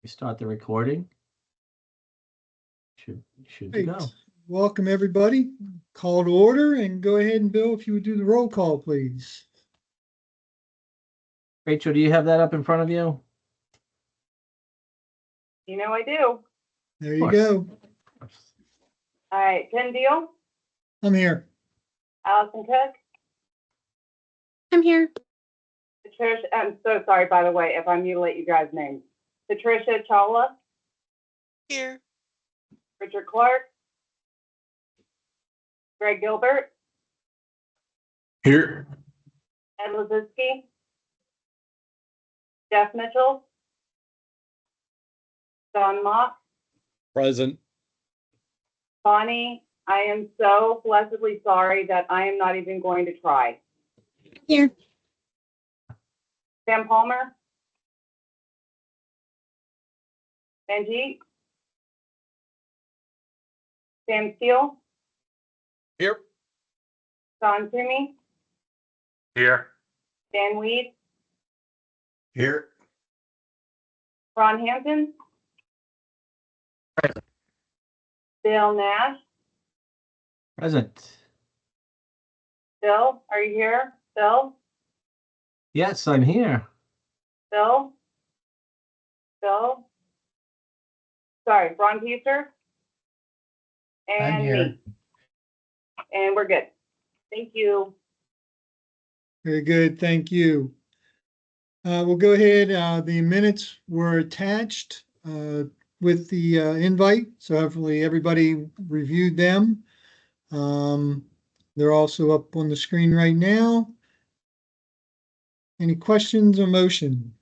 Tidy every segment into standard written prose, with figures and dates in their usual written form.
We start the recording. Should Great. go. Welcome, everybody. Call to order, and go ahead and Bill, if you would do the roll call, please. Rachel, do you have that up in front of you? You know I do. There you go. All right, Ken Diehl, I'm here. Allison Cook, I'm here. Patricia, I'm so sorry, by the way, if I mutilate you guys' names. Patricia Chawla, Here. Richard Clark, Greg Gilbert, Here. Ed Lisinski, Geoff Mitchell, Don Mock, Present. Bonnie. I am so blessedly sorry that I am not even going to try. Here. Sam Palmer, Manjit, Sam Steele, Here. Don Toomey, Here. Dan Weed, Here. Ron Hampton, Diehl Nash. Present. Bill, are you here? Bill? Yes, I'm here. Bill? Bill? Sorry, Ron Piester? And me. And we're good. Thank you. Very good. Thank you. We'll go ahead. The minutes were attached with the invite, so hopefully everybody reviewed them. They're also up on the screen right now. Any questions or motion?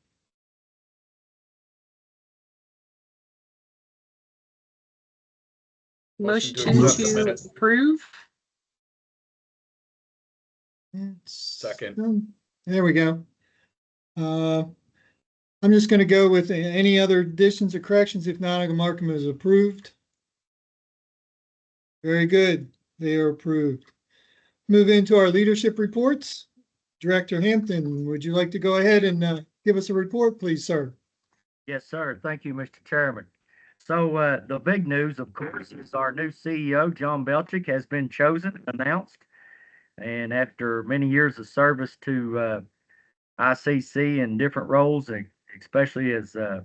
Motion accept the to minutes. approve. Second. There we go. I'm just going to go with any other additions or corrections. If not, I can mark them as approved. Very good. They are approved. Move into our leadership reports. Director Hampton, would you like to go ahead and give us a report, please, sir? Yes, sir. Thank you, Mr. Chairman. So the big news, of course, is our new CEO, John Belchick, has been chosen, announced. And after many years of service to ICC in different roles, especially as the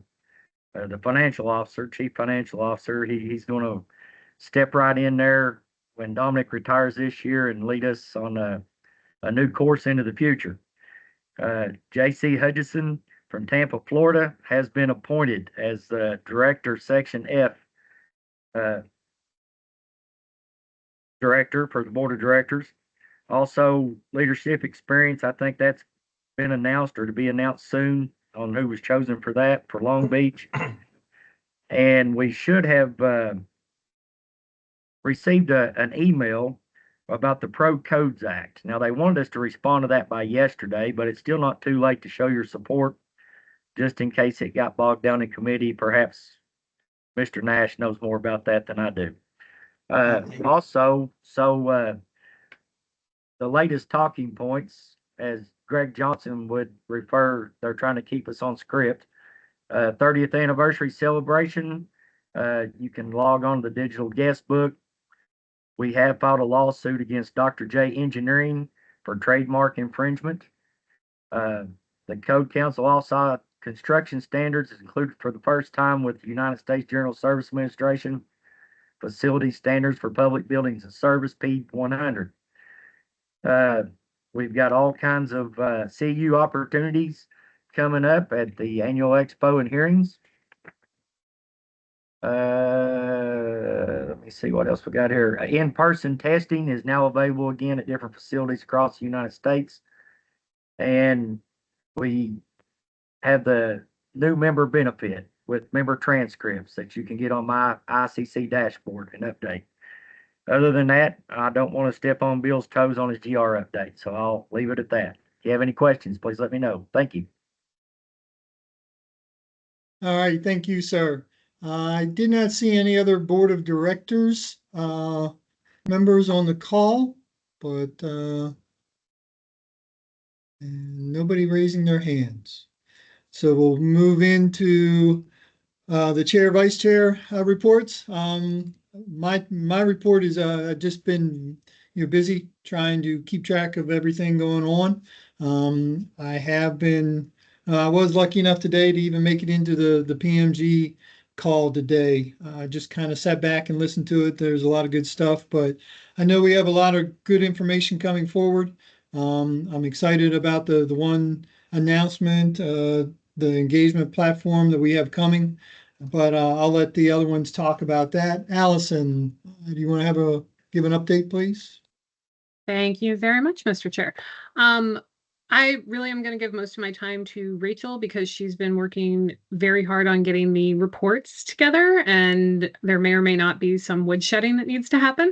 financial officer, chief financial officer, he's going to step right in there when Dominic retires this year and lead us on a new course into the future. J.C. Hutchison from Tampa, Florida, has been appointed as the Director, Section F Director for the Board of Directors. Also, leadership experience, I think that's been announced or to be announced soon on who was chosen for that for Long Beach. And we should have received an email about the Pro Codes Act. Now, they wanted us to respond to that by yesterday, but it's still not too late to show your support, just in case it got bogged down in committee. Perhaps Mr. Nash knows more about that than I do. Also, the latest talking points, as Greg Johnson would refer, they're trying to keep us on script. 30th anniversary celebration. You can log on to the digital guest book. We have filed a lawsuit against Dr. J Engineering for trademark infringement. The Code Council also construction standards is included for the first time with the United States General Service Administration Facility Standards for Public Buildings and Service, P 100. We've got all kinds of CU opportunities coming up at the annual expo and hearings. Let me see what else we got here. In-person testing is now available again at different facilities across the United States. And we have the new member benefit with member transcripts that you can get on my ICC dashboard and update. Other than that, I don't want to step on Bill's toes on his GR update, so I'll leave it at that. If you have any questions, please let me know. Thank you. All right. Thank you, sir. I did not see any other board of directors members on the call, but nobody raising their hands. So we'll move into The chair, vice chair reports. My report is I've just been busy trying to keep track of everything going on. I was lucky enough today to even make it into the PMG call today. I just kind of sat back and listened to it. There's a lot of good stuff, but I know we have a lot of good information coming forward. I'm excited about the one announcement, the engagement platform that we have coming, but I'll let the other ones talk about that. Allison, do you want to give an update, please? Thank you very much, Mr. Chair. I really am going to give most of my time to Rachel because she's been working very hard on getting the reports together, and there may or may not be some woodshedding that needs to happen,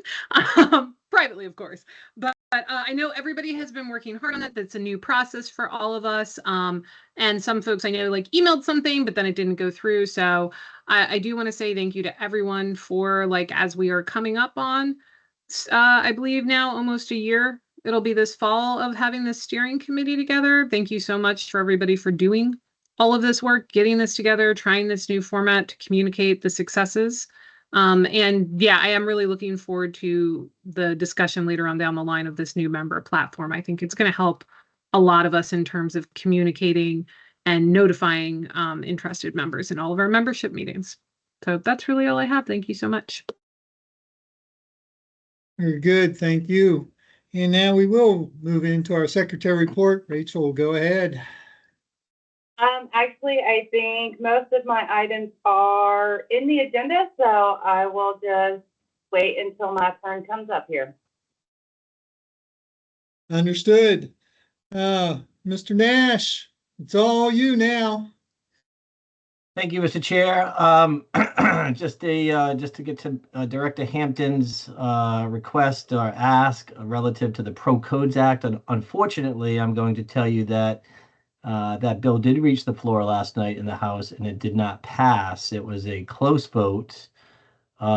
privately, of course. But I know everybody has been working hard on it. That's a new process for all of us. And some folks I know emailed something, but then it didn't go through. So I do want to say thank you to everyone for as we are coming up on, I believe now almost a year. It'll be this fall of having this steering committee together. Thank you so much for everybody for doing all of this work, getting this together, trying this new format to communicate the successes. And yeah, I am really looking forward to the discussion later on down the line of this new member platform. I think it's going to help a lot of us in terms of communicating and notifying interested members in all of our membership meetings. So that's really all I have. Thank you so much. Very good. Thank you. And now we will move into our secretary report. Rachel, go ahead. Actually, I think most of my items are in the agenda, so I will just wait until my turn comes up here. Understood. Mr. Nash, it's all you now. Thank you, Mr. Chair. Just to get to Director Hampton's request or ask relative to the Pro Codes Act. Unfortunately, I'm going to tell you that that bill did reach the floor last night in the House and it did not pass. It was a close vote.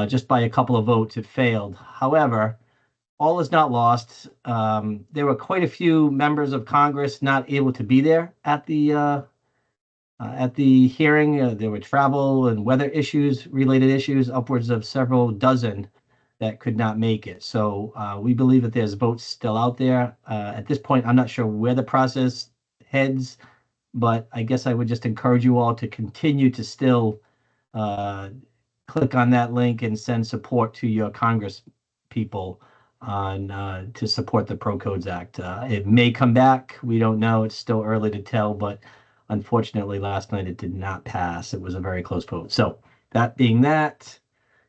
Just by a couple of votes, it failed. However, all is not lost. There were quite a few members of Congress not able to be there at the hearing. There were travel and weather related issues, upwards of several dozen that could not make it. So we believe that there's votes still out there. At this point, I'm not sure where the process heads, but I guess I would just encourage you all to continue to still click on that link and send support to your Congress people on to support the Pro Codes Act. It may come back. We don't know. It's still early to tell, but unfortunately, last night it did not pass. It was a very close vote. So that being that,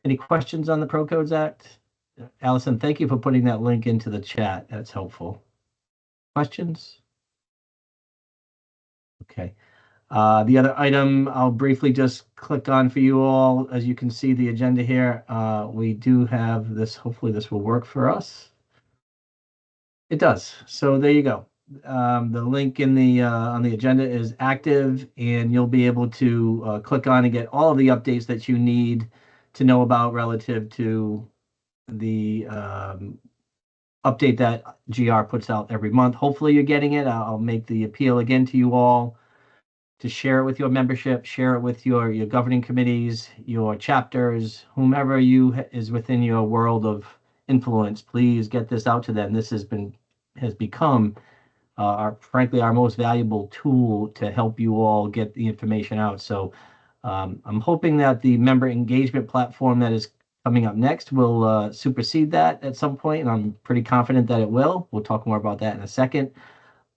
any questions on the Pro Codes Act? Allison, thank you for putting that link into the chat. That's helpful. Questions? Okay. The other item I'll briefly just click on for you all. As you can see the agenda here, we do have this. Hopefully this will work for us. It does. So there you go. The link in the on the agenda is active, and you'll be able to click on and get all of the updates that you need to know about relative to the update that GR puts out every month. Hopefully you're getting it. I'll make the appeal again to you all to share it with your membership, share it with your governing committees, your chapters, whomever is within your world of influence. Please get this out to them. This has become frankly our most valuable tool to help you all get the information out. So I'm hoping that the member engagement platform that is coming up next will supersede that at some point, and I'm pretty confident that it will. We'll talk more about that in a second.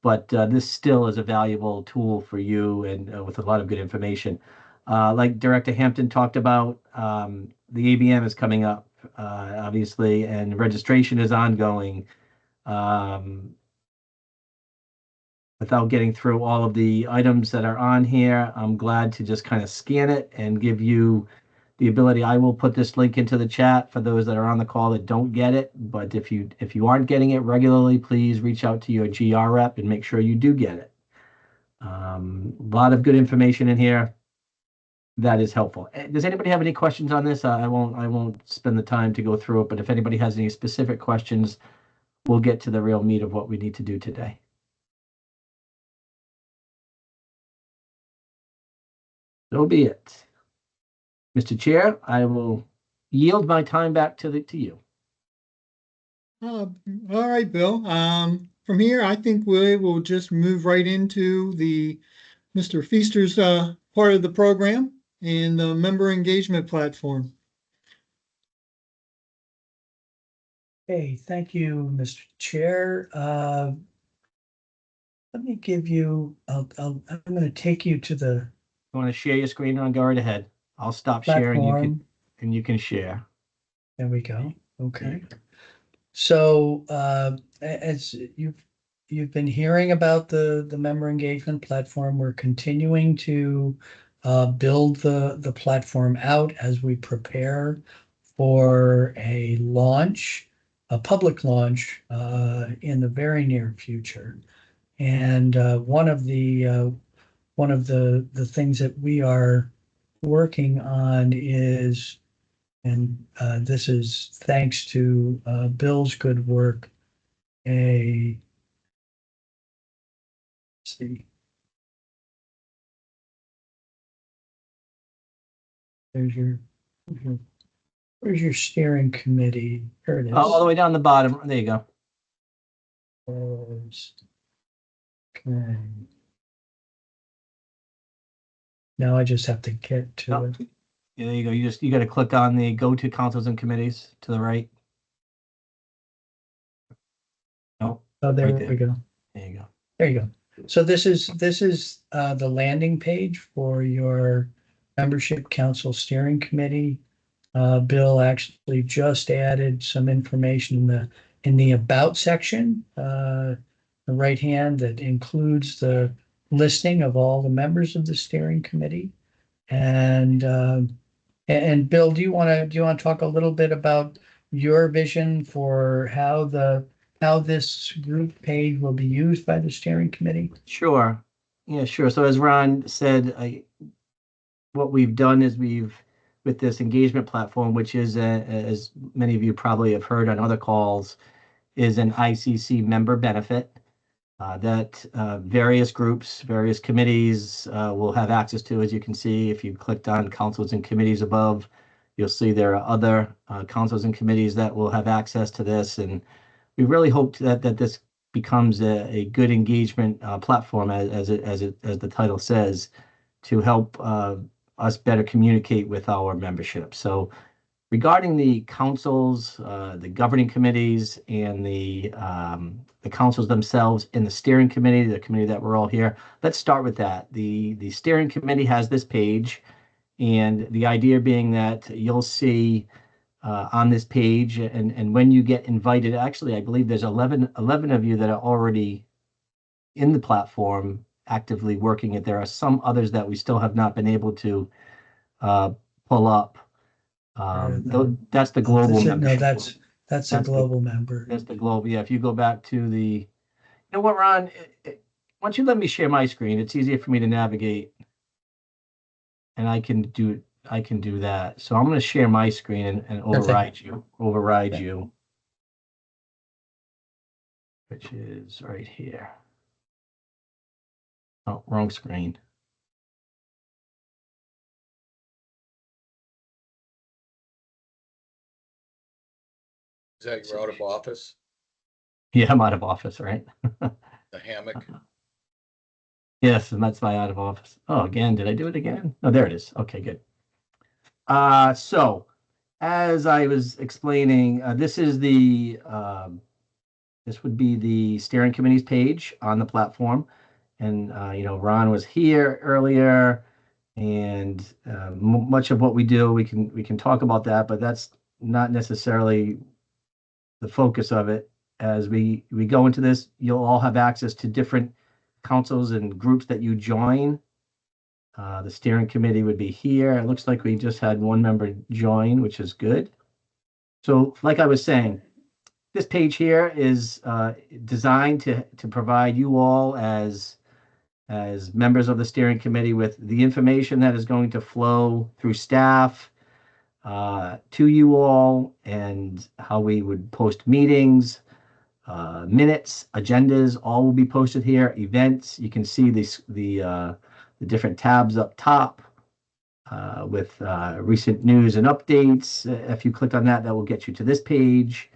But this still is a valuable tool for you and with a lot of good information. Like Director Hampton talked about, the ABM is coming up, obviously, and registration is ongoing. Without getting through all of the items that are on here, I'm glad to just kind of scan it and give you the ability. I will put this link into the chat for those that are on the call that don't get it. But if you aren't getting it regularly, please reach out to your GR rep and make sure you do get it. A lot of good information in here that is helpful. Does anybody have any questions on this? I won't spend the time to go through it, but if anybody has any specific questions, we'll get to the real meat of what we need to do today. So be it. Mr. Chair, I will yield my time back to you. All right, Bill. From here, I think we will just move right into the Mr. Feaster's part of the program and the member engagement platform. Okay, thank you, Mr. Chair. Let me give you, I'm going to take you to the You want to share your screen and go right ahead. I'll stop sharing. You can share. There we go. Okay. So as you've been hearing about the member engagement platform, we're continuing to build the platform out as we prepare for a public launch in the very near future. And one of the things that we are working on is, and this is thanks to Bill's good work, let's see. Where's your steering committee? Here it is. All the way down the bottom. There you go. Okay. Now I just have to get to it. Yeah, there you go. You got to click on the go to councils and committees to the right. No. Oh, there right we go. There you go. There you go. So this is the landing page for your membership council steering committee. Bill actually just added some information in the about section, the right hand, that includes the listing of all the members of the steering committee. And Bill, do you want to talk a little bit about your vision for how this group page will be used by the steering committee? Sure. Yeah, sure. So as Ron said, what we've done is with this engagement platform, which is, as many of you probably have heard on other calls, is an ICC member benefit that various groups, various committees will have access to. As you can see, if you clicked on councils and committees above, you'll see there are other councils and committees that will have access to this. And we really hope that this becomes a good engagement platform, as the title says, to help us better communicate with our membership. So regarding the councils, the governing committees, and the councils themselves, in the steering committee, the committee that we're all here, let's start with that. The steering committee has this page, and the idea being that you'll see on this page, and when you get invited, actually, I believe there's 11 of you that are already in the platform actively working it. There are some others that we still have not been able to pull up. That's the global membership. No, that's a global member. That's the global. Yeah, if you go back to you know what, Ron, why don't you let me share my screen? It's easier for me to navigate, and I can do that. So I'm going to share my screen and override you, which is right here. Oh, wrong screen. Is that you're out of office? Yeah, I'm out of office, right? The hammock? Yes, and that's my out of office. Oh, again, did I do it again? Oh, there it is. Okay, good. So as I was explaining, this would be the steering committee's page on the platform. And, Ron was here earlier, and much of what we do, we can talk about that, but that's not necessarily the focus of it. As we go into this, you'll all have access to different councils and groups that you join. The steering committee would be here. It looks like we just had one member join, which is good. So like I was saying, this page here is designed to provide you all as members of the steering committee with the information that is going to flow through staff to you all, and how we would post meetings, minutes, agendas, all will be posted here. Events, you can see the different tabs up top. with recent news and updates. If you click on that, that will get you to this page.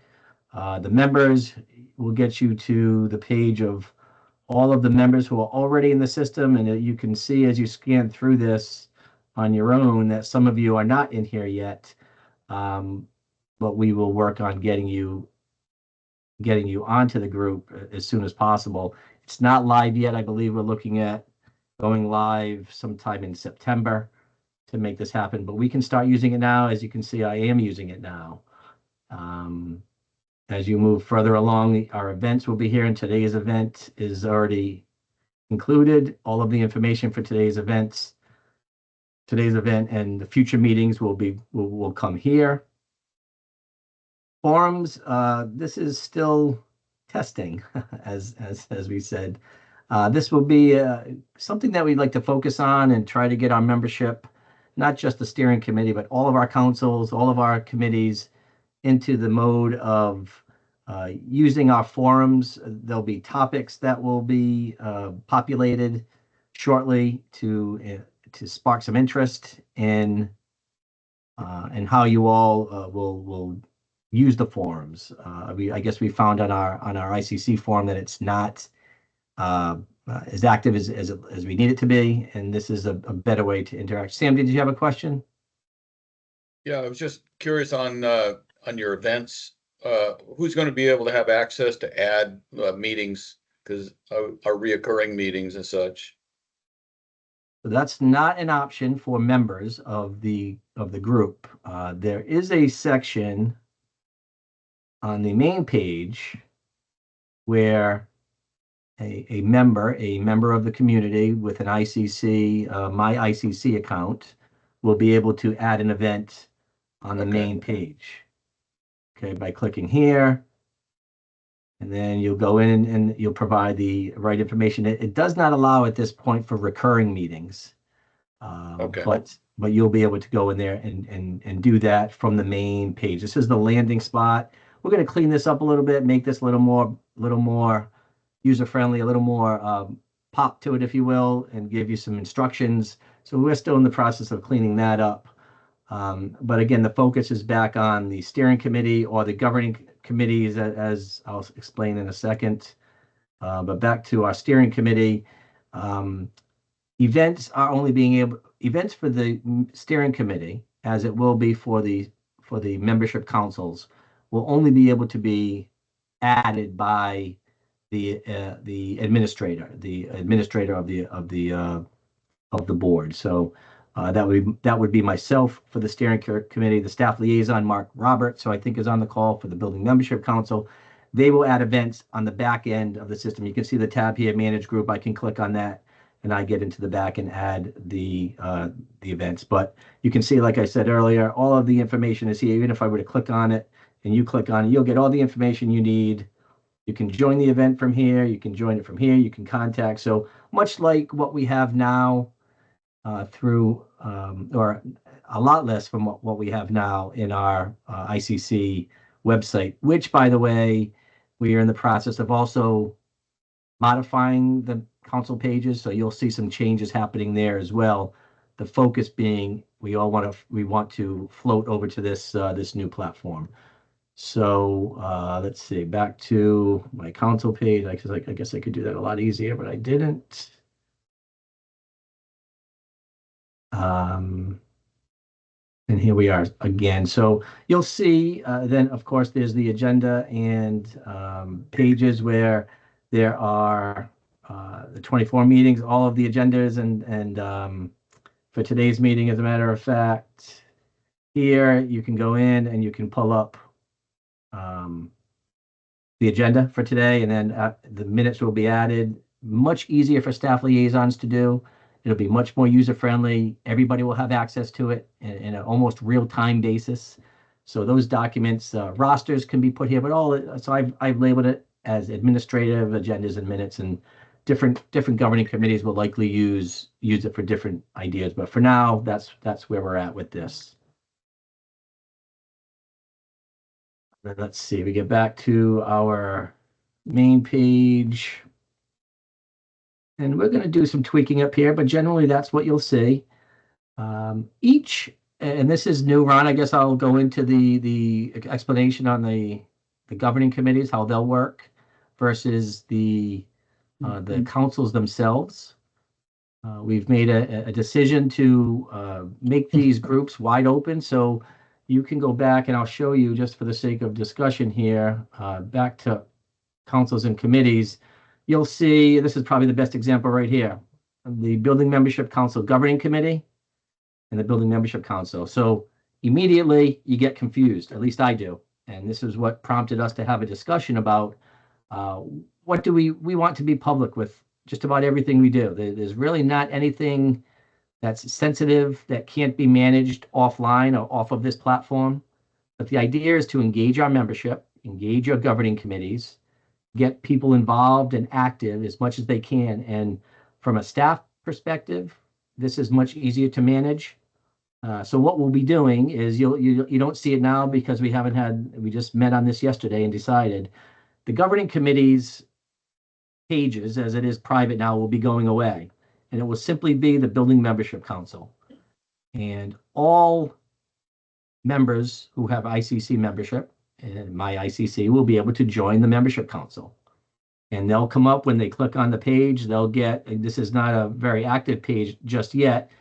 The members will get you to the page of all of the members who are already in the system. And you can see as you scan through this on your own that some of you are not in here yet. But we will work on getting you onto the group as soon as possible. It's not live yet. I believe we're looking at going live sometime in September to make this happen, but we can start using it now. As you can see, I am using it now. As you move further along, our events will be here, and today's event is already included. All of the information for today's event and the future meetings will come here. Forums, this is still testing, as we said. This will be something that we'd like to focus on and try to get our membership, not just the steering committee, but all of our councils, all of our committees, into the mode of using our forums. There'll be topics that will be populated shortly to spark some interest in how you all will use the forums. I guess we found on our ICC forum that it's not as active as we need it to be, and this is a better way to interact. Sam, did you have a question? Yeah, I was just curious on your events. Who's going to be able to have access to add meetings, because our reoccurring meetings and such? So that's not an option for members of the group. There is a section on the main page where a member of the community with an ICC, my ICC account, will be able to add an event on the main page. Okay, by clicking here, and then you'll go in and you'll provide the right information. It does not allow at this point for recurring meetings, but you'll be able to go in there and do that from the main page. This is the landing spot. We're going to clean this up a little bit, make this a little more user-friendly, a little more pop to it, if you will, and give you some instructions. So we're still in the process of cleaning that up. But again, the focus is back on the steering committee or the governing committees, as I'll explain in a second. But back to our steering committee, events for the steering committee, as it will be for the membership councils, will only be able to be added by the administrator of the board. So that would be myself for the steering committee, the staff liaison, Mark Roberts, who I think is on the call for the building membership council. They will add events on the back end of the system. You can see the tab here, manage group. I can click on that and I get into the back and add the events. But you can see, like I said earlier, all of the information is here. Even if I were to click on it and you click on it, you'll get all the information you need. You can join the event from here. You can join it from here. You can contact. So much like what we have now, or a lot less from what we have now in our ICC website, which, by the way, we are in the process of also modifying the council pages. So you'll see some changes happening there as well. The focus being we want to float over to this new platform. So let's see, back to my council page. I guess I could do that a lot easier, but I didn't. And here we are again. So you'll see then, of course, there's the agenda and pages where there are the 24 meetings, all of the agendas, and for today's meeting, as a matter of fact, here you can go in and you can pull up the agenda for today, and then the minutes will be added. Much easier for staff liaisons to do. It'll be much more user-friendly. Everybody will have access to it in an almost real-time basis. So those documents, rosters can be put here, but so I've labeled it as administrative agendas and minutes, and different governing committees will likely use it for different ideas. But for now, that's where we're at with this. Then let's see, we get back to our main page. And we're going to do some tweaking up here, but generally that's what you'll see. And this is new, Ron, I guess I'll go into the explanation on the governing committees, how they'll work versus the councils themselves. We've made a decision to make these groups wide open, so you can go back and I'll show you, just for the sake of discussion here, back to councils and committees. You'll see, this is probably the best example right here, the Building Membership Council Governing Committee and the Building Membership Council. So immediately you get confused, at least I do. And this is what prompted us to have a discussion about what do we want to be public with just about everything we do. There's really not anything that's sensitive that can't be managed offline or off of this platform. But the idea is to engage our membership, engage your governing committees, get people involved and active as much as they can. And from a staff perspective, this is much easier to manage. So what we'll be doing is you don't see it now because we just met on this yesterday and decided the governing committees pages, as it is private now, will be going away, and it will simply be the Building Membership Council, and all members who have ICC membership and my ICC will be able to join the membership council, and they'll come up when they click on the page. They'll get, this is not a very active page just yet.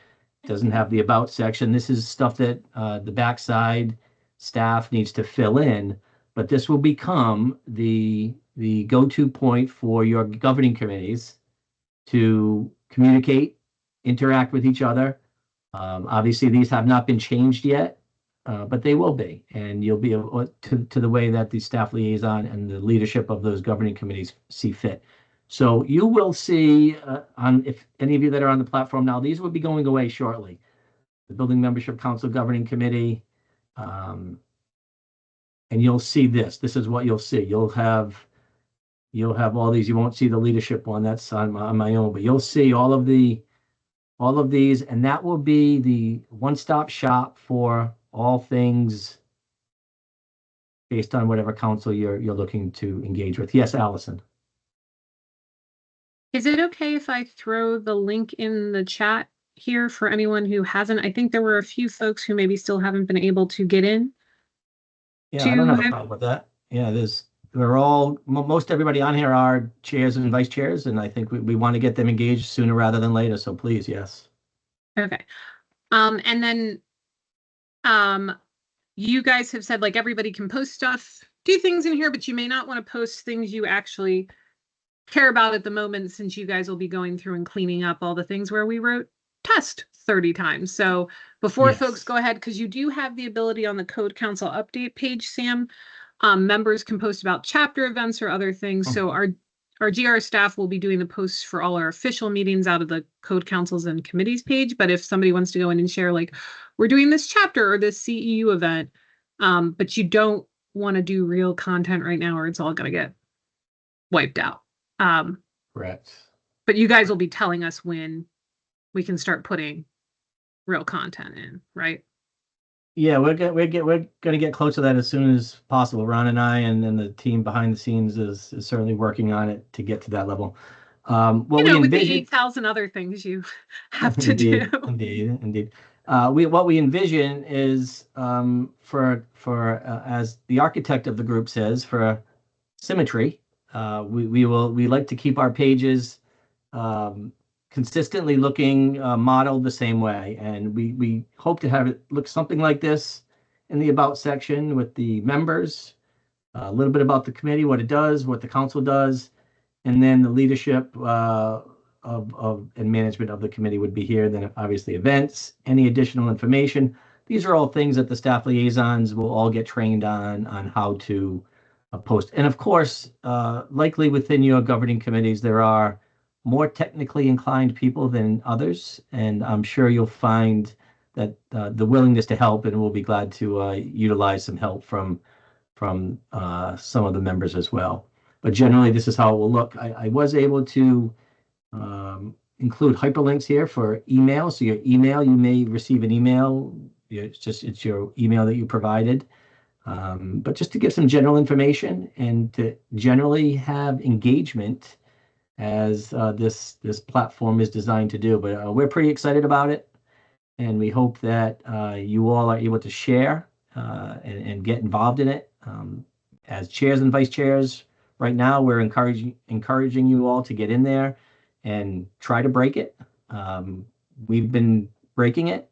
It doesn't have the about section. This is stuff that the backside staff needs to fill in, but this will become the go-to point for your governing committees to communicate, interact with each other. Obviously, these have not been changed yet, but they will be, and you'll be able to the way that the staff liaison and the leadership of those governing committees see fit. So you will see, if any of you that are on the platform now, these will be going away shortly. The Building Membership Council Governing Committee, and you'll see this. This is what you'll see. You'll have all these. You won't see the leadership one. That's on my own, but you'll see all of these, and that will be the one-stop shop for all things based on whatever council you're looking to engage with. Yes, Allison. Is it okay if I throw the link in the chat here for anyone who hasn't? I think there were a few folks who maybe still haven't been able to get in. Yeah, I don't have a problem with that. Yeah, most everybody on here are chairs and vice chairs, and I think we want to get them engaged sooner rather than later. So please, yes. Okay. And then you guys have said, like, everybody can post stuff, do things in here, but you may not want to post things you actually care about at the moment, since you guys will be going through and cleaning up all the things where we wrote test 30 times. So before folks go ahead, because you do have the ability on the Code Council update page, Sam, members can post about chapter events or other things. So our GR staff will be doing the posts for all our official meetings out of the Code Councils and Committees page. But if somebody wants to go in and share, like, we're doing this chapter or this CEU event, but you don't want to do real content right now, or it's all going to get wiped out. Correct. But you guys will be telling us when we can start putting real content in, right? Yeah, we're gonna get close to that as soon as possible. Ron and I and then the team behind the scenes is certainly working on it to get to that level. What we with the envision, 8,000 other things you have to indeed, do. Indeed. What we envision is for as the architect of the group says, for symmetry. We like to keep our pages consistently looking modeled the same way, and we hope to have it look something like this in the about section with the members, a little bit about the committee, what it does, what the council does, and then the leadership of and management of the committee would be here. Then obviously events, any additional information. These are all things that the staff liaisons will all get trained on how to post. And of course, likely within your governing committees, there are more technically inclined people than others, and I'm sure you'll find that the willingness to help, and we'll be glad to utilize some help from some of the members as well. But generally, this is how it will look. I was able to include hyperlinks here for email. So your email, you may receive an email. It's your email that you provided. But just to give some general information and to generally have engagement as this platform is designed to do. But we're pretty excited about it. And we hope that you all are able to share and get involved in it. As chairs and vice chairs, right now, we're encouraging you all to get in there and try to break it. We've been breaking it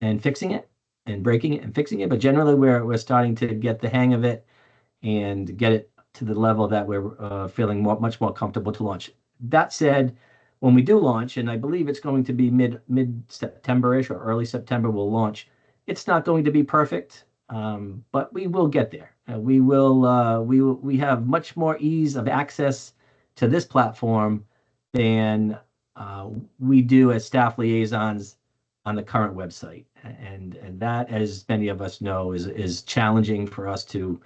and fixing it and breaking it and fixing it, but generally we're starting to get the hang of it and get it to the level that we're feeling much more comfortable to launch. That said, when we do launch, and I believe it's going to be mid-September-ish or early September, we'll launch. It's not going to be perfect, but we will get there. We have much more ease of access to this platform than we do as staff liaisons on the current website, and that, as many of us know, is challenging for us to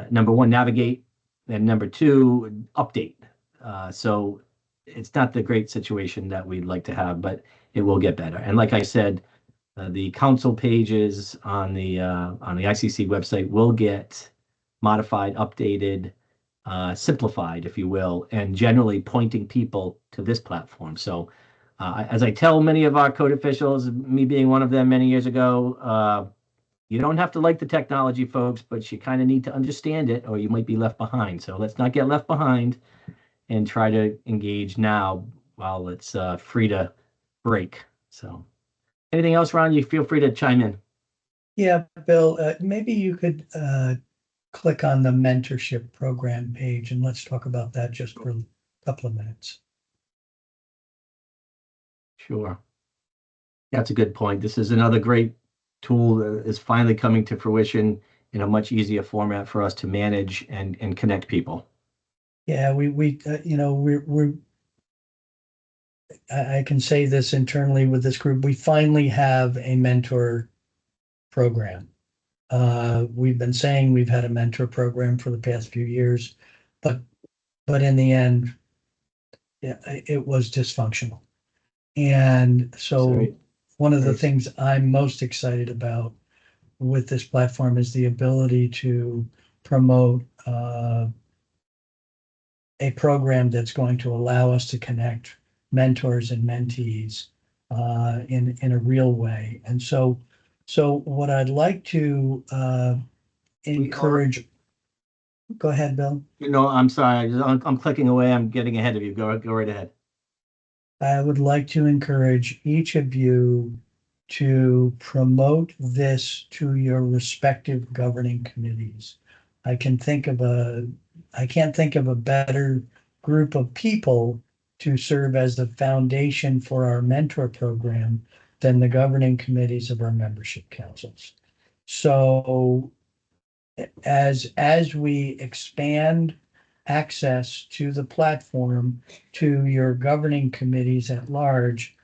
number one, navigate, and number two, update. So it's not the great situation that we'd like to have, but it will get better. And like I said, the council pages on the ICC website will get modified, updated, simplified, if you will, and generally pointing people to this platform. So as I tell many of our code officials, me being one of them many years ago, you don't have to like the technology, folks, but you kind of need to understand it or you might be left behind. So let's not get left behind and try to engage now while it's free to break. So anything else, Ron? You feel free to chime in. Yeah, Bill, maybe you could click on the mentorship program page and let's talk about that just for a couple of minutes. Sure. That's a good point. This is another great tool that is finally coming to fruition in a much easier format for us to manage and connect people. Yeah, I can say this internally with this group, we finally have a mentor program. We've been saying we've had a mentor program for the past few years, but in the end, it was dysfunctional. And so one of the things I'm most excited about with this platform is the ability to promote a program that's going to allow us to connect mentors and mentees in a real way. And so what I'd like to encourage. Go ahead, Bill. I'm sorry. I'm clicking away. I'm getting ahead of you. Go right ahead. I would like to encourage each of you to promote this to your respective governing committees. I can't think of a better group of people to serve as the foundation for our mentor program than the governing committees of our membership councils. So as we expand access to the platform to your governing committees at large,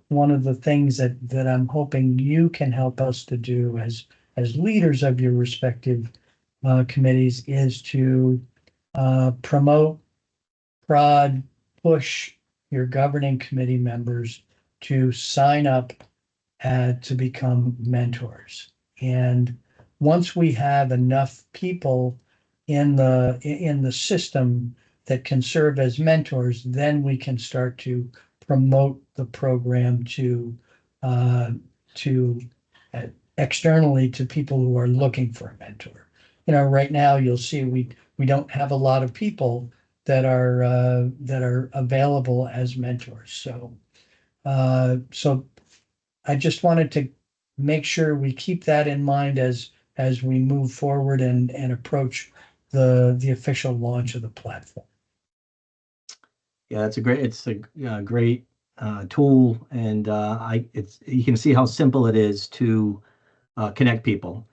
one of the things that I'm hoping you can help us to do as leaders of your respective committees is to promote, prod, push your governing committee members to sign up to become mentors. And once we have enough people in the system that can serve as mentors, then we can start to promote the program to externally to people who are looking for a mentor. Right now you'll see we don't have a lot of people that are available as mentors. So I just wanted to make sure we keep that in mind as we move forward and approach the official launch of the platform. Yeah, it's a great tool, and you can see how simple it is to connect people.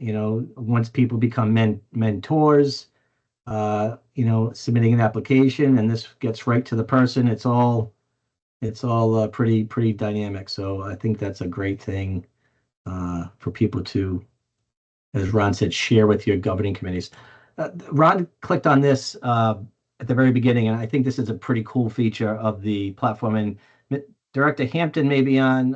Once people become mentors, submitting an application, and this gets right to the person. It's all pretty dynamic. So I think that's a great thing for people to, as Ron said, share with your governing committees. Ron clicked on this at the very beginning, and I think this is a pretty cool feature of the platform. And Director Hampton may be on,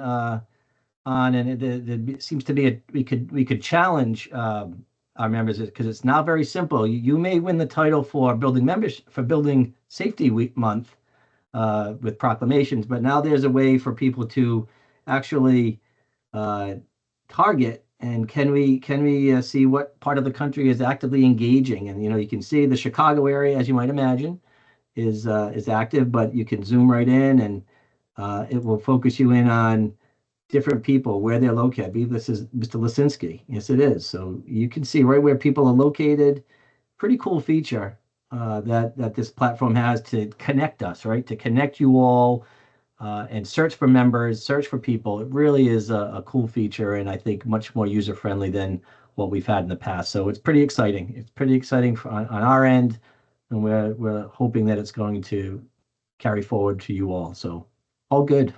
and it seems to be we could challenge our members because it's now very simple. You may win the title for Building Safety Week Month with proclamations, but now there's a way for people to actually target, and can we see what part of the country is actively engaging? And you can see the Chicago area, as you might imagine, is active, but you can zoom right in, and it will focus you in on different people, where they're located. I believe this is Mr. Lisinski. Yes, it is. So you can see right where people are located. Pretty cool feature that this platform has to connect us, right? To connect you all and search for members, search for people. It really is a cool feature, and I think much more user-friendly than what we've had in the past. So it's pretty exciting. It's pretty exciting on our end, and we're hoping that it's going to carry forward to you all. So all good.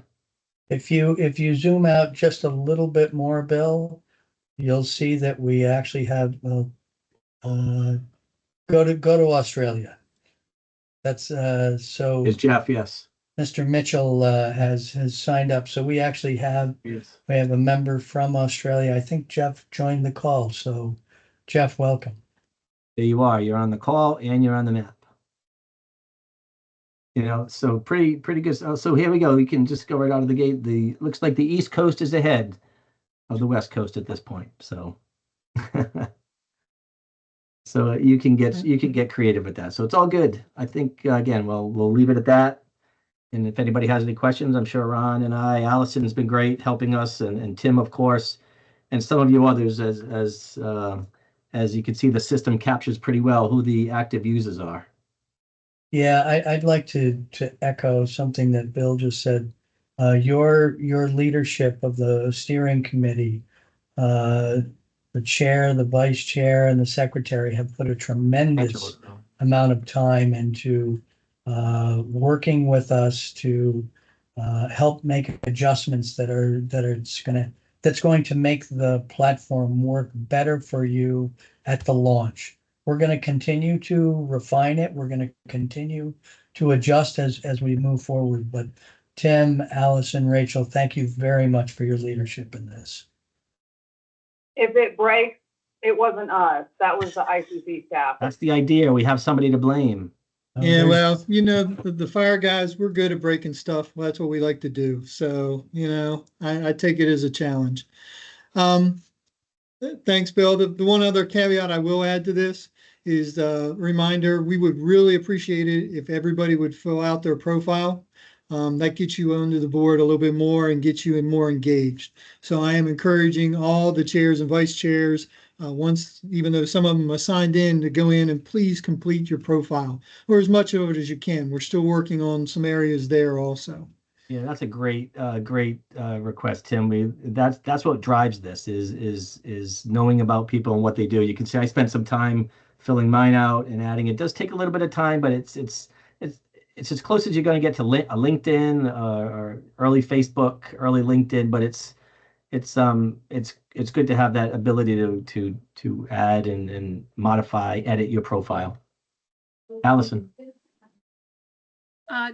If you zoom out just a little bit more, Bill, you'll see that we actually have go to Australia. That's so Is Geoff? Yes. Mr. Mitchell has signed up. So we actually have Yes. we have a member from Australia. I think Geoff joined the call. So Geoff, welcome. There you are. You're on the call and you're on the map. So pretty good. So here we go. We can just go right out of the gate. Looks like the East Coast is ahead of the West Coast at this point. So, so you can get creative with that. So it's all good. I think again, we'll leave it at that. And if anybody has any questions, I'm sure Ron and Allison's been great helping us, and Tim, of course, and some of you others, as you can see, the system captures pretty well who the active users are. Yeah, I'd like to echo something that Bill just said. Your leadership of the steering committee, the chair, the vice chair, and the secretary have put a tremendous amount of time into working with us to help make adjustments that's going to make the platform work better for you at the launch. We're going to continue to refine it. We're going to continue to adjust as we move forward. But Tim, Allison, Rachel, thank you very much for your leadership in this. If it breaks, it wasn't us. That was the ICC staff. That's the idea. We have somebody to blame. Yeah, well, the fire guys, we're good at breaking stuff. Well, that's what we like to do. So, I take it as a challenge. Thanks, Bill. The one other caveat I will add to this is a reminder, we would really appreciate it if everybody would fill out their profile. That gets you onto the board a little bit more and gets you more engaged. So I am encouraging all the chairs and vice chairs, even though some of them are signed in, to go in and please complete your profile, or as much of it as you can. We're still working on some areas there also. Yeah, that's a great request, Tim. That's what drives this is knowing about people and what they do. You can see I spent some time filling mine out and adding. It does take a little bit of time, but it's as close as you're going to get to a LinkedIn or early Facebook, early LinkedIn. But it's good to have that ability to add and modify, edit your profile. Allison.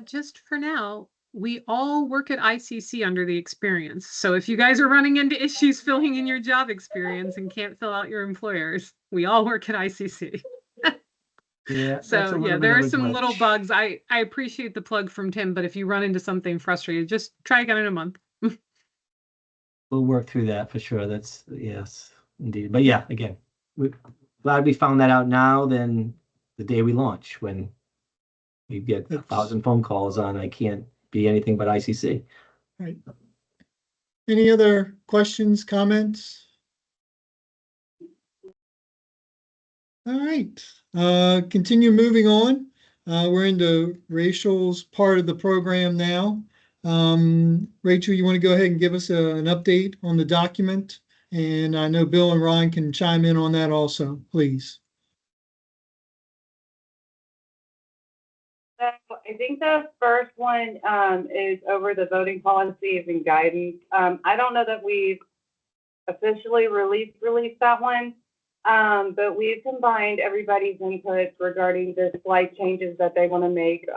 Just for now, we all work at ICC under the experience. So if you guys are running into issues filling in your job experience and can't fill out your employers, we all work at ICC. Yeah. So yeah, there are some little bugs. I appreciate the plug from Tim, but if you run into something frustrated, just try again in a month. We'll work through that for sure. That's yes, indeed. But yeah, again, we're glad we found that out now than the day we launch, when you get 1,000 phone calls on I can't be anything but ICC. Right. Any other questions, comments? All right. Continue moving on. We're into Rachel's part of the program now. Rachel, you want to go ahead and give us an update on the document? And I know Bill and Ron can chime in on that also, please. So I think the first one is over the voting policies and guidance. I don't know that we've officially released that one, but we've combined everybody's inputs regarding the slight changes that they want to make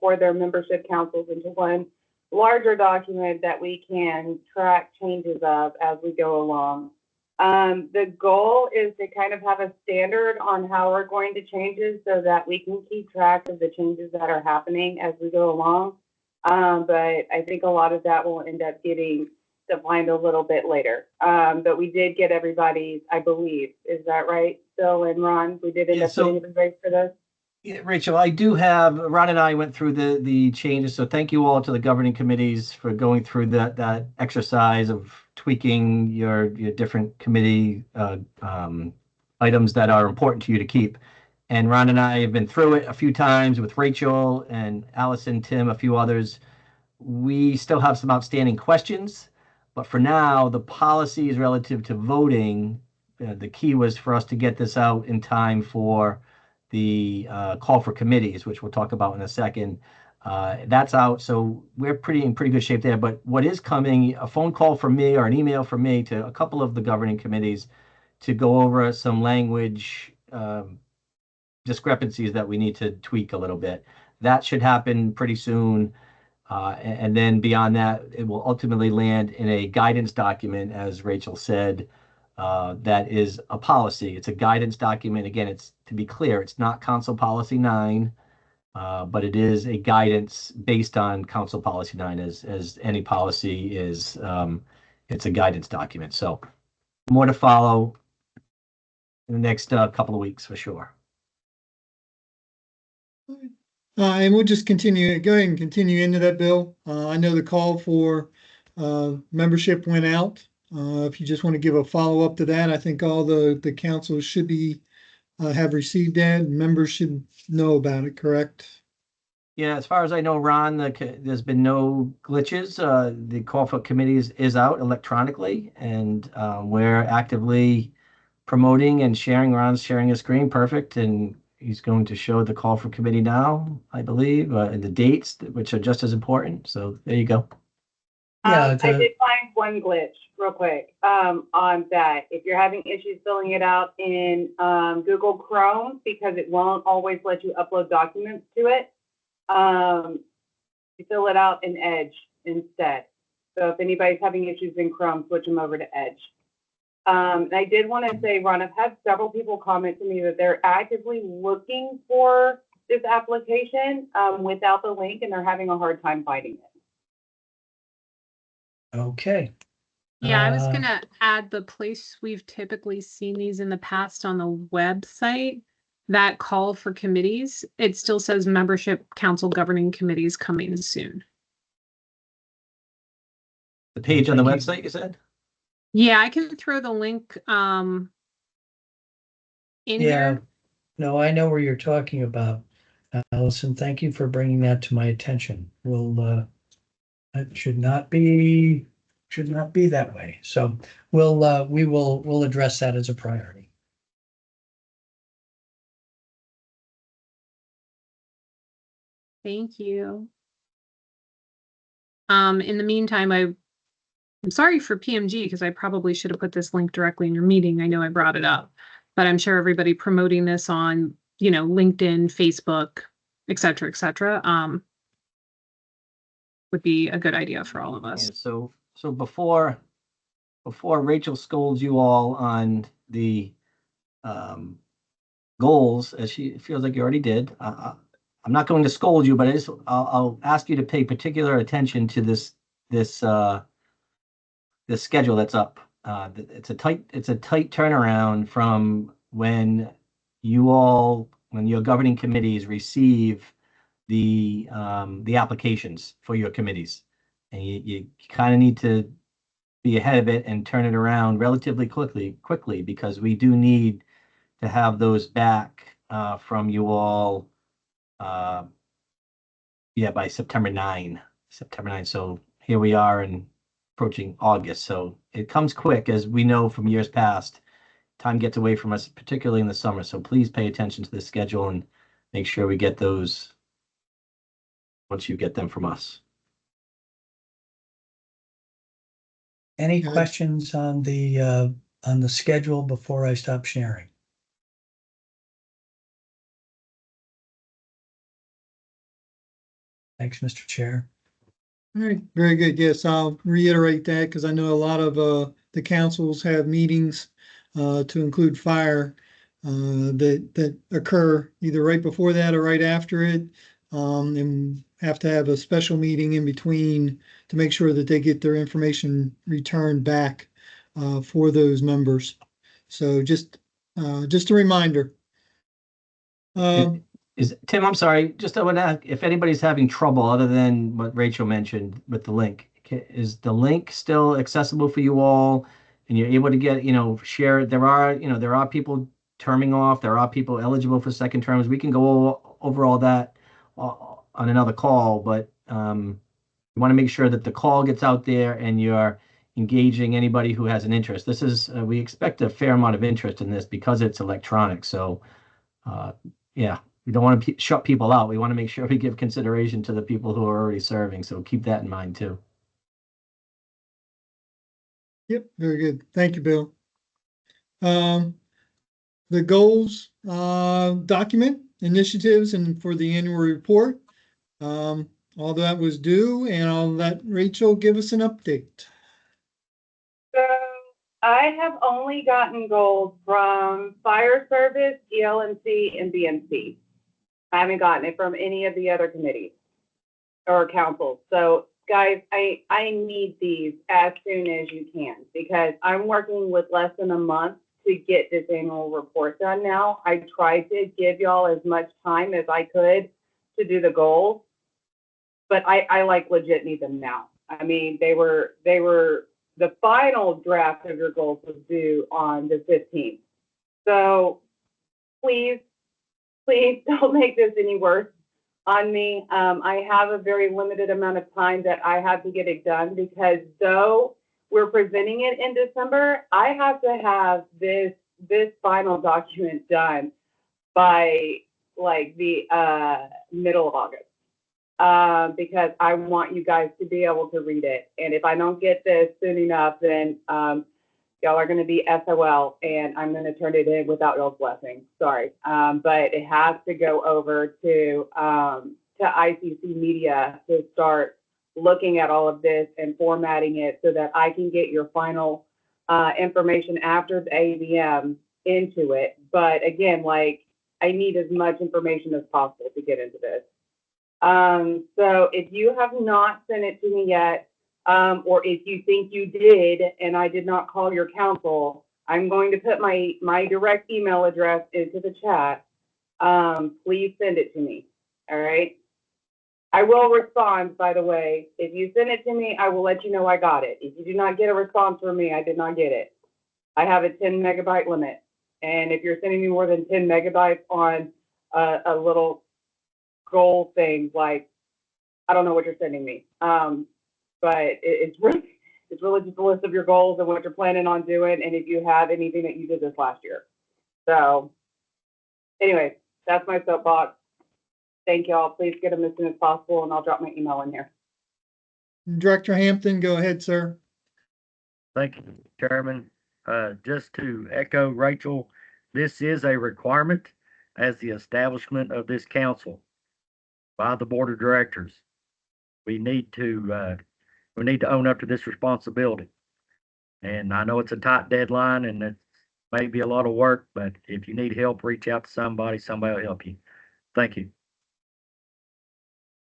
for their membership councils into one larger document that we can track changes of as we go along. The goal is to kind of have a standard on how we're going to change it so that we can keep track of the changes that are happening as we go along. But I think a lot of that will end up getting defined a little bit later. But we did get everybody's, I believe, is that right? Bill and Ron, we did end Yeah, up so- getting everybody for this. Yeah, Rachel, I do have, Ron and I went through the changes, so thank you all to the governing committees for going through that exercise of tweaking your different committee items that are important to you to keep. And Ron and I have been through it a few times with Rachel and Allison, Tim, a few others. We still have some outstanding questions, but for now, the policies relative to voting, the key was for us to get this out in time for the call for committees, which we'll talk about in a second. That's out, so we're in pretty good shape there. But what is coming, a phone call from me or an email from me to a couple of the governing committees to go over some language discrepancies that we need to tweak a little bit. That should happen pretty soon. And then beyond that, it will ultimately land in a guidance document, as Rachel said, that is a policy. It's a guidance document. Again, it's to be clear, it's not Council Policy 9, but it is a guidance based on Council Policy 9, as any policy is. It's a guidance document. So more to follow in the next couple of weeks for sure. And we'll just go ahead and continue into that, Bill. I know the call for membership went out. If you just want to give a follow-up to that, I think all the councils should have received that. Members should know about it, correct? Yeah, as far as I know, Ron, there's been no glitches. The call for committees is out electronically, and we're actively promoting and sharing. Ron's sharing a screen, perfect, and he's going to show the call for committee now, I believe, and the dates, which are just as important. So there you go. Yeah, I did find one glitch real quick on that. If you're having issues filling it out in Google Chrome, because it won't always let you upload documents to it, you fill it out in Edge instead. So if anybody's having issues in Chrome, switch them over to Edge. And I did want to say, Ron, I've had several people comment to me that they're actively looking for this application without the link, and they're having a hard time finding it. Okay. Yeah, I was gonna add the place we've typically seen these in the past on the website, that call for committees. It still says membership council governing committees coming soon. The page on the Thank you. website, you said? Yeah, I can throw the link in Yeah, here. no, I know where you're talking about, Allison. Thank you for bringing that to my attention. It should not be that way. So we'll address that as a priority. Thank you. In the meantime, I'm sorry for PMG because I probably should have put this link directly in your meeting. I know I brought it up, but I'm sure everybody promoting this on, LinkedIn, Facebook, et cetera, would be a good idea for all of us. Yeah, so before Rachel scolds you all on the goals, as she feels like you already did, I'm not going to scold you, but I'll ask you to pay particular attention to this schedule that's up. It's a tight turnaround from when your governing committees receive the applications for your committees, and you kind of need to be ahead of it and turn it around relatively quickly, because we do need to have those back from you all by September 9. So here we are and approaching August. So it comes quick, as we know from years past. Time gets away from us, particularly in the summer. So please pay attention to the schedule and make sure we get those once you get them from us. Any Yeah. questions on the schedule before I stop sharing? Thanks, Mr. Chair. All right, very good. Yes, I'll reiterate that because I know a lot of the councils have meetings to include fire that occur either right before that or right after it. And have to have a special meeting in between to make sure that they get their information returned back for those members. So just a reminder. Is Tim, I'm sorry, just I want to ask if anybody's having trouble other than what Rachel mentioned with the link. Is the link still accessible for you all? And you're able to get, share it? There are people terming off. There are people eligible for second terms. We can go over all that on another call, but we want to make sure that the call gets out there and you're engaging anybody who has an interest. This is, we expect a fair amount of interest in this because it's electronic. So, yeah. We don't want to shut people out. We want to make sure we give consideration to the people who are already serving. So keep that in mind too. Yep, very good. Thank you, Bill. The goals document, initiatives, and for the annual report. All that was due, and I'll let Rachel give us an update. So I have only gotten goals from Fire Service, ELMC, and BMC. I haven't gotten it from any of the other committees or councils. So guys, I need these as soon as you can because I'm working with less than a month to get this annual report done now. I tried to give y'all as much time as I could to do the goals, but I like legit need them now. I mean, they were the final draft of your goals was due on the 15th. So please don't make this any worse on me. I have a very limited amount of time that I have to get it done because though we're presenting it in December, I have to have this final document done by like the middle of August because I want you guys to be able to read it. And if I don't get this soon enough, then y'all are going to be SOL, and I'm going to turn it in without y'all's blessing. Sorry, but it has to go over to ICC Media to start looking at all of this and formatting it so that I can get your final information after the AVM into it. But again, like I need as much information as possible to get into this. So if you have not sent it to me yet, or if you think you did and I did not call your counsel, I'm going to put my direct email address into the chat. Please send it to me. All right. I will respond, by the way. If you send it to me, I will let you know I got it. If you do not get a response from me, I did not get it. I have a 10 megabyte limit. And if you're sending me more than 10 megabytes on a little goal thing, like, I don't know what you're sending me. But it's really just a list of your goals and what you're planning on doing, and if you have anything that you did this last year. So anyway, that's my soapbox. Thank y'all. Please get them as soon as possible, and I'll drop my email in here. Director Hampton, go ahead, sir. Thank you, Chairman. Just to echo Rachel, this is a requirement as the establishment of this council by the board of directors. We need to own up to this responsibility. And I know it's a tight deadline and it may be a lot of work, but if you need help, reach out to somebody will help you. Thank you.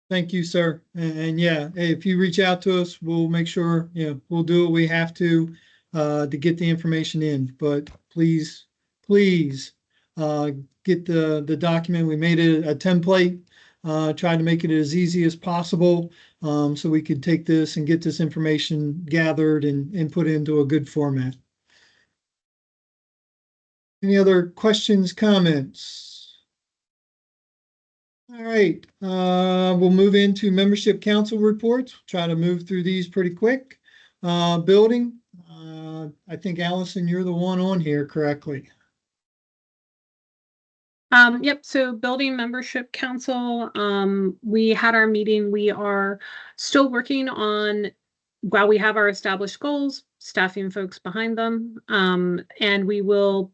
Thank you, sir. And yeah, if you reach out to us, we'll make sure, we'll do what we have to get the information in. But please get the document. We made it a template, trying to make it as easy as possible so we could take this and get this information gathered and put into a good format. Any other questions, comments? All right, we'll move into membership council reports. Try to move through these pretty quick. Building, I think Allison, you're the one on here correctly. Yep. So building membership council, we had our meeting. We are still working on, while we have our established goals, staffing folks behind them. And we will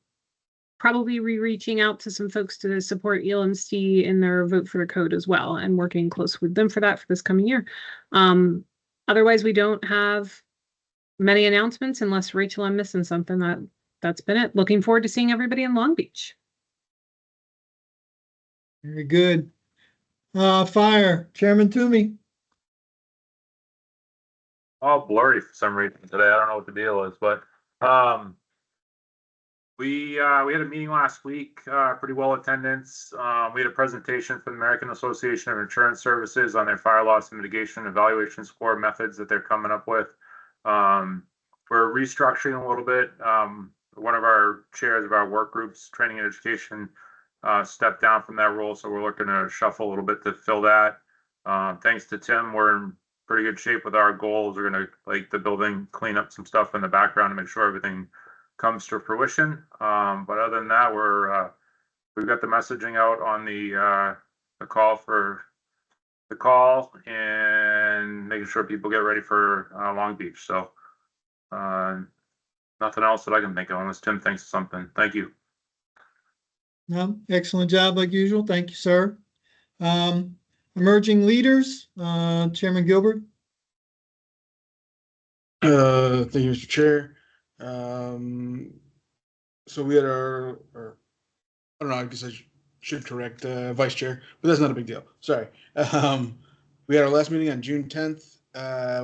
probably be reaching out to some folks to support ELMC in their vote for the code as well, and working close with them for that for this coming year. Otherwise, we don't have many announcements unless, Rachel, I'm missing something. That's been it. Looking forward to seeing everybody in Long Beach. Very good. Fire, Chairman Toomey. All blurry for some reason today. I don't know what the deal is, but we had a meeting last week, pretty well attendance. We had a presentation from the American Association of Insurance Services on their fire loss mitigation evaluation score methods that they're coming up with. We're restructuring a little bit. One of our chairs of our work groups, training and education, stepped down from that role, so we're looking to shuffle a little bit to fill that. Thanks to Tim, we're in pretty good shape with our goals. We're gonna, like the building, clean up some stuff in the background to make sure everything comes to fruition. But other than that, we've got the messaging out on the call for the call and making sure people get ready for Long Beach. So nothing else that I can think of unless Tim thinks of something. Thank you. No, excellent job like usual. Thank you, sir. Emerging leaders, Chairman Gilbert. Thank you, Mr. Chair. So we had our I don't know, I guess I should correct Vice Chair, but that's not a big deal. Sorry. We had our last meeting on June 10th.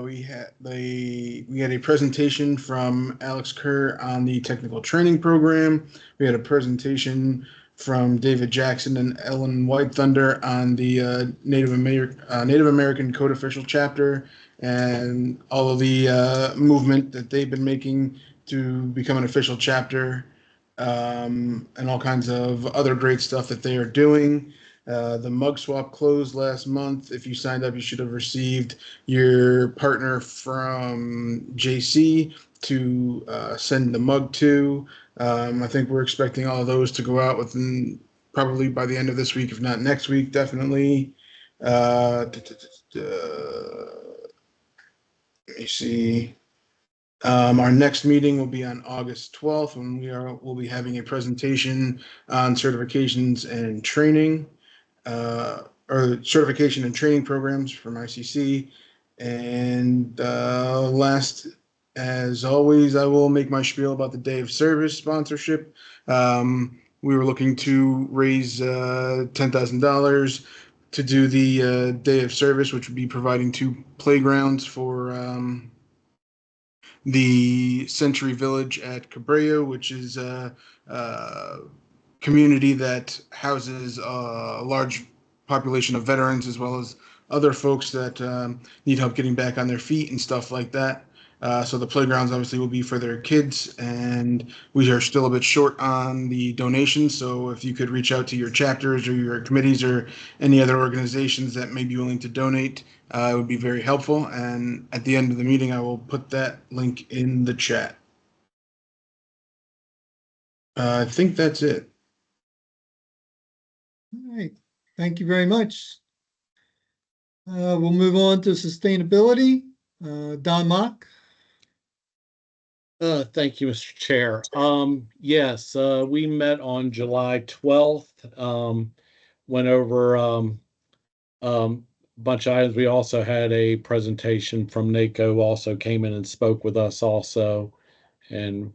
We had a presentation from Alex Kerr on the technical training program. We had a presentation from David Jackson and Ellen White Thunder on the Native American Code Official chapter and all of the movement that they've been making to become an official chapter, and all kinds of other great stuff that they are doing. The mug swap closed last month. If you signed up, you should have received your partner from JC to send the mug to. I think we're expecting all of those to go out within probably by the end of this week, if not next week, definitely. Let me see. Our next meeting will be on August 12th, when we'll be having a presentation on certifications and training, or certification and training programs from ICC. And last, as always, I will make my spiel about the Day of Service sponsorship. We were looking to raise $10,000 to do the Day of Service, which would be providing 2 playgrounds for the Century Village at Cabrera, which is a community that houses a large population of veterans as well as other folks that need help getting back on their feet and stuff like that. So the playgrounds obviously will be for their kids, and we are still a bit short on the donations. So if you could reach out to your chapters or your committees or any other organizations that may be willing to donate, it would be very helpful. And at the end of the meeting, I will put that link in the chat. I think that's it. All right, thank you very much. We'll move on to sustainability. Don Mock. Thank you, Mr. Chair. Yes, we met on July 12th, went over a bunch of items. We also had a presentation from NACO, also came in and spoke with us also, and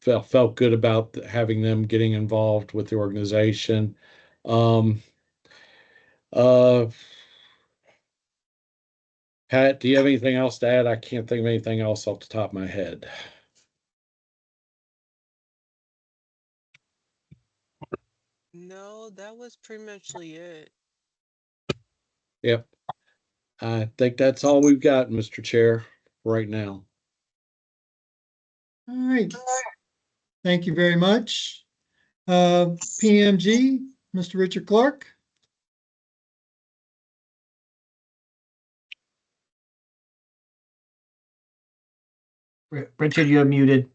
felt good about having them getting involved with the organization. Pat, do you have anything else to add? I can't think of anything else off the top of my head. No, that was pretty much it. Yep. I think that's all we've got, Mr. Chair, right now. All right. Thank you very much. PMG, Mr. Richard Clark. Richard, you're muted.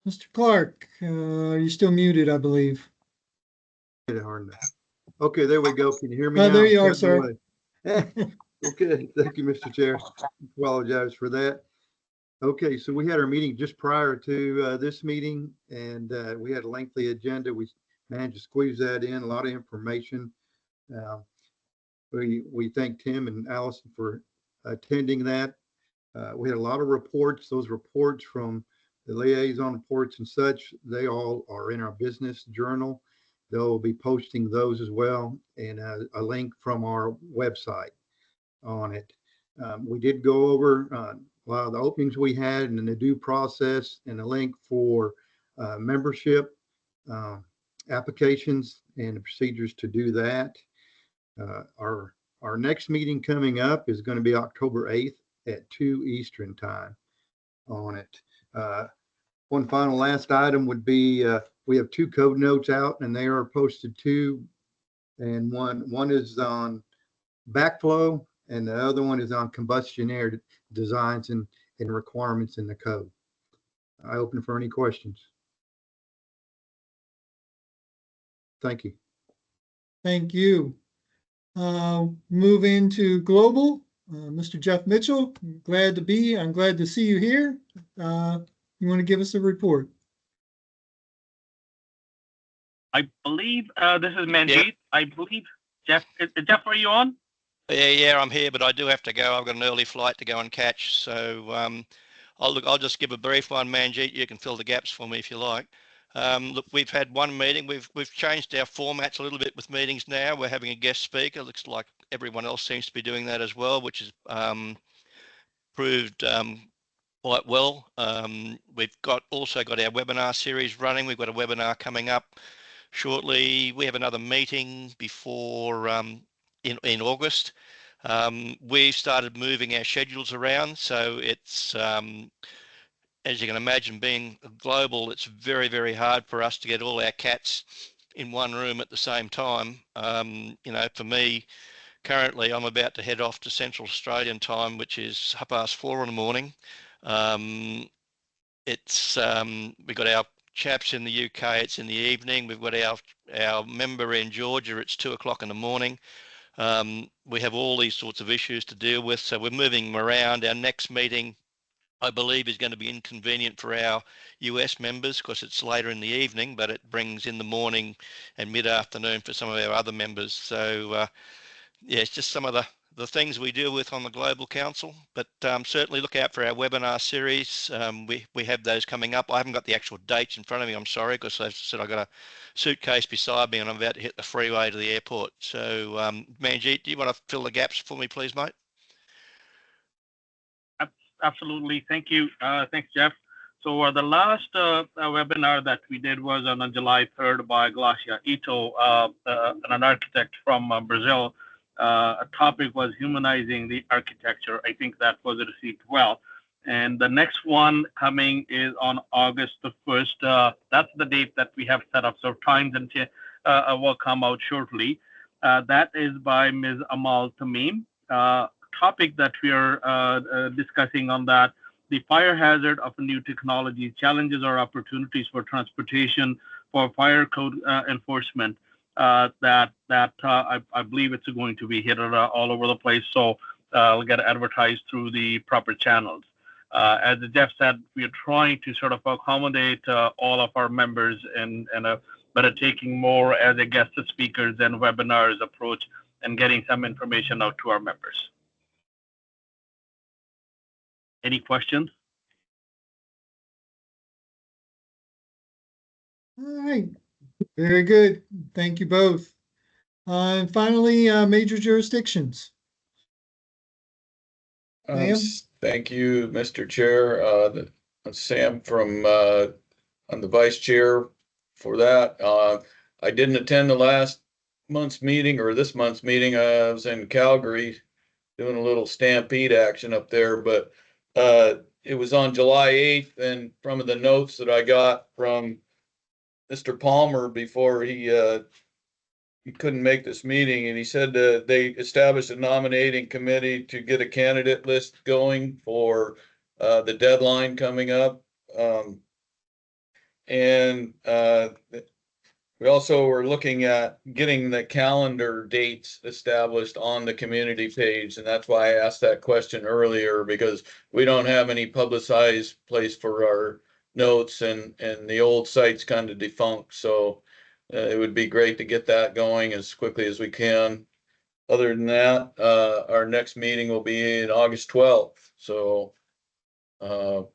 Mr. Clark, are you still muted, I believe? Okay, there we go. Can you hear me Oh, now? there you are, sir. Okay, thank you, Mr. Chair. Apologize for that. Okay, so we had our meeting just prior to this meeting, and we had a lengthy agenda. We managed to squeeze that in, a lot of information. We thank Tim and Allison for attending that. We had a lot of reports. Those reports from the liaison reports and such, they all are in our business journal. They'll be posting those as well, and a link from our website on it. We did go over a lot of the openings we had and the due process, and a link for membership applications and the procedures to do that. Our next meeting coming up is going to be October 8th at 2 Eastern time on it. One final last item would be we have 2 code notes out, and they are posted too. And one is on backflow, and the other one is on combustion air designs and requirements in the code. I open for any questions. Thank you. Thank you. Move into global. Mr. Geoff Mitchell, I'm glad to see you here. You want to give us a report? I believe this is Manjit. Yeah. I believe Geoff. Geoff, are you on? Yeah, I'm here, but I do have to go. I've got an early flight to go and catch, so I'll just give a brief one, Manjit. You can fill the gaps for me if you like. Look, we've had one meeting. We've changed our formats a little bit with meetings now. We're having a guest speaker. Looks like everyone else seems to be doing that as well, which has proved quite well. We've also got our webinar series running. We've got a webinar coming up shortly. We have another meeting before in August. We've started moving our schedules around, so it's as you can imagine, being global, it's very, very hard for us to get all our cats in one room at the same time. You know, for me, currently, I'm about to head off to Central Australian time, which is 4:30 in the morning. We've got our chaps in the UK, it's in the evening. We've got our member in Georgia, it's 2:00 in the morning. We have all these sorts of issues to deal with, so we're moving them around. Our next meeting, I believe, is going to be inconvenient for our US members because it's later in the evening, but it brings in the morning and mid-afternoon for some of our other members. So yeah, it's just some of the things we deal with on the Global Council, but certainly look out for our webinar series. We have those coming up. I haven't got the actual dates in front of me, I'm sorry, because as I said, I've got a suitcase beside me and I'm about to hit the freeway to the airport. So Manjit, do you want to fill the gaps for me, please, mate? Absolutely. Thank you. Thanks, Geoff. So the last webinar that we did was on July 3rd by Glacia Ito, an architect from Brazil. A topic was humanizing the architecture. I think that was received well. And the next one coming is on August the 1st. That's the date that we have set up. So times and will come out shortly. That is by Ms. Amal Tamim. Topic that we are discussing on that, the fire hazard of new technology, challenges or opportunities for transportation for fire code enforcement. That I believe it's going to be hit all over the place, so it'll get advertised through the proper channels. As Geoff said, we are trying to sort of accommodate all of our members and better taking more as a guest speakers and webinars approach and getting some information out to our members. Any questions? All right. Very good. Thank you both. And finally, major jurisdictions. Thank you, Mr. Chair. Sam from I'm the vice chair for that. I didn't attend the last month's meeting or this month's meeting. I was in Calgary doing a little stampede action up there, but it was on July 8th, and from the notes that I got from Mr. Palmer before he couldn't make this meeting, and he said they established a nominating committee to get a candidate list going for the deadline coming up. And we also were looking at getting the calendar dates established on the community page. And that's why I asked that question earlier, because we don't have any publicized place for our notes, and the old site's kind of defunct. So it would be great to get that going as quickly as we can. Other than that, our next meeting will be in August 12th. So We'll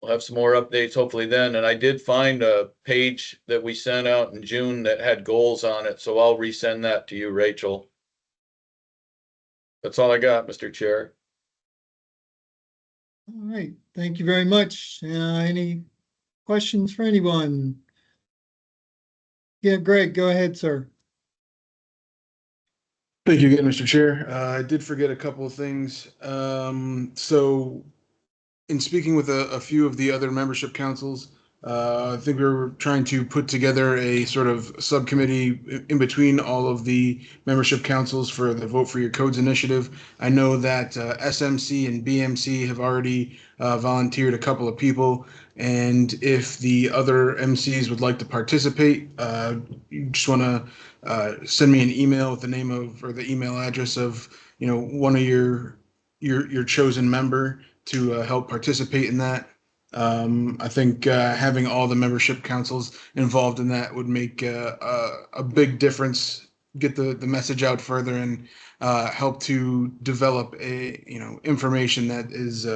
have some more updates hopefully then. And I did find a page that we sent out in June that had goals on it. So I'll resend that to you, Rachel. That's all I got, Mr. Chair. All right, thank you very much. Any questions for anyone? Yeah, Greg, go ahead, sir. Thank you again, Mr. Chair. I did forget a couple of things. So in speaking with a few of the other membership councils, I think we were trying to put together a sort of subcommittee in between all of the membership councils for the Vote for Your Codes initiative. I know that SMC and BMC have already volunteered a couple of people, and if the other MCs would like to participate, you just want to send me an email with the name of or the email address of one of your chosen member to help participate in that. I think having all the membership councils involved in that would make a big difference, get the message out further, and help to develop information that is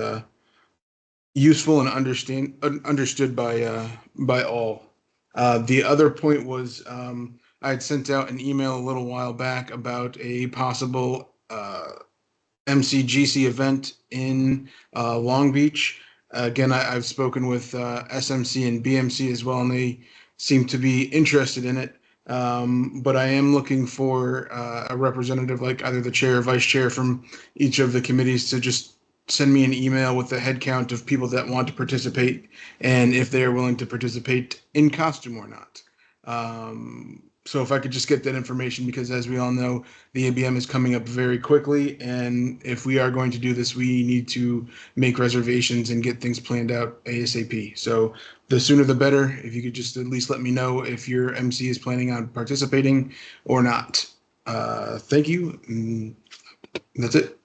useful and understood by all. The other point was I had sent out an email a little while back about a possible MCGC event in Long Beach. Again, I've spoken with SMC and BMC as well, and they seem to be interested in it. But I am looking for a representative, like either the chair or vice chair from each of the committees, to just send me an email with a head count of people that want to participate and if they are willing to participate in costume or not. So if I could just get that information, because as we all know, the ABM is coming up very quickly, and if we are going to do this, we need to make reservations and get things planned out ASAP. So the sooner the better. If you could just at least let me know if your MC is planning on participating or not. Thank you. And that's it.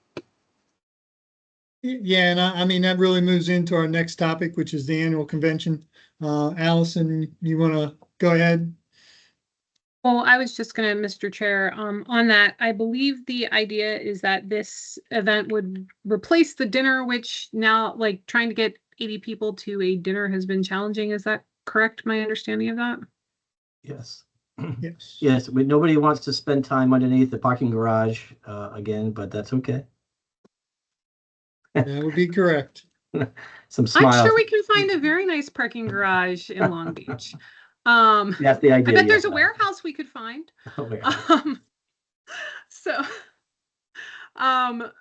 Yeah, and I mean, that really moves into our next topic, which is the annual convention. Allison, you want to go ahead? Well, I was just going to, Mr. Chair, on that, I believe the idea is that this event would replace the dinner, which now, like, trying to get 80 people to a dinner has been challenging. Is that correct, my understanding of that? Yes. Yes. Yes, nobody wants to spend time underneath the parking garage again, but that's okay. That would be correct. Some smiles. I'm sure we can find a very nice parking garage in Long Beach. That's the idea. I bet there's a warehouse we could find. So I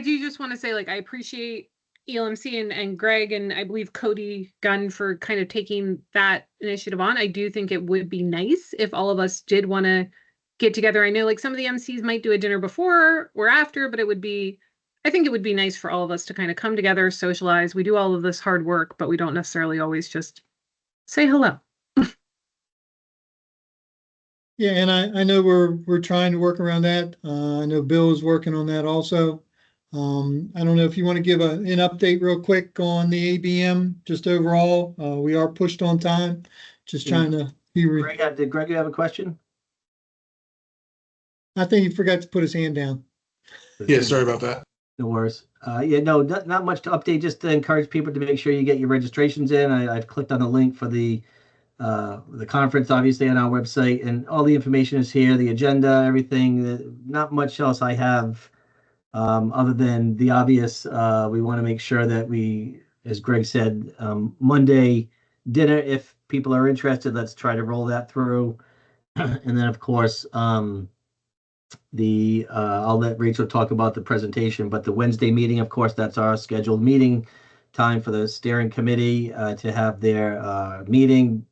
do just want to say, like, I appreciate ELMC and Greg and I believe Cody Gunn for kind of taking that initiative on. I do think it would be nice if all of us did want to get together. I know, like, some of the MCs might do a dinner before or after, but I think it would be nice for all of us to kind of come together, socialize. We do all of this hard work, but we don't necessarily always just say hello. Yeah, and I know we're trying to work around that. I know Bill is working on that also. I don't know if you want to give an update real quick on the ABM, just overall. We are pushed on time. Just trying to be. Did Greg have a question? I think he forgot to put his hand down. Yeah, sorry about that. No worries. Yeah, no, not much to update. Just to encourage people to make sure you get your registrations in. I've clicked on the link for the conference, obviously, on our website, and all the information is here. The agenda, everything. Not much else I have other than the obvious. We want to make sure that we, as Greg said, Monday dinner. If people are interested, let's try to roll that through, and then of course. I'll let Rachel talk about the presentation, but the Wednesday meeting, of course, that's our scheduled meeting time for the steering committee to have their meeting,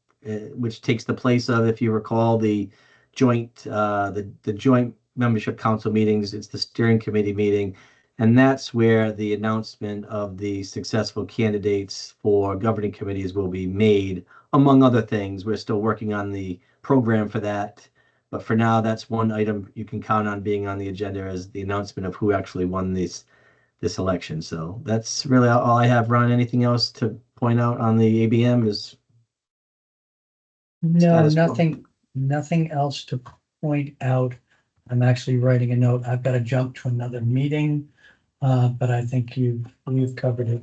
which takes the place of, if you recall, the joint joint membership council meetings. It's the steering committee meeting, and that's where the announcement of the successful candidates for governing committees will be made, among other things. We're still working on the program for that. But for now, that's one item you can count on being on the agenda, as the announcement of who actually won this election. So that's really all I have. Ron, anything else to point out on the ABM? No, nothing else to point out. I'm actually writing a note. I've got to jump to another meeting. but I think you've covered it.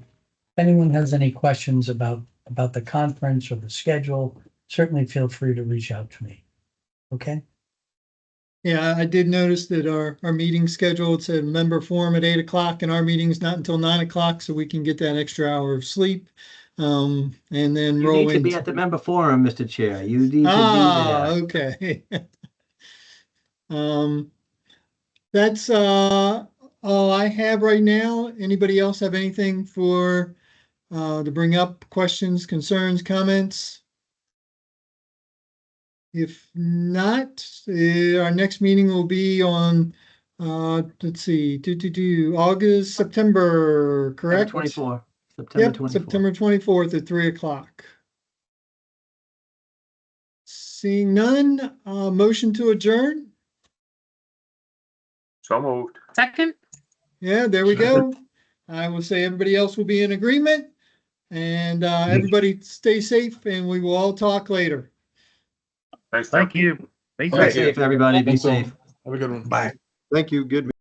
If anyone has any questions about the conference or the schedule, certainly feel free to reach out to me. Okay? Yeah, I did notice that our meeting schedule, it said member forum at 8 o'clock, and our meeting's not until 9 o'clock, so we can get that extra hour of sleep. And then You roll need to be into. at the member forum, Mr. Chair. You need to be there. Okay. That's all I have right now. Anybody else have anything to bring up? Questions, concerns, comments? If not, our next meeting will be on, let's see, September, correct? 24. September Yep, 24. September 24th at 3 o'clock. Seeing none, motion to adjourn? So moved. Second? Yeah, there we go. I will say everybody else will be in agreement. And everybody stay safe, and we will all talk later. Thanks. Thank you. Be Be safe. safe, everybody. Be Thanks, all. safe. Have a good one. Thank you. Good.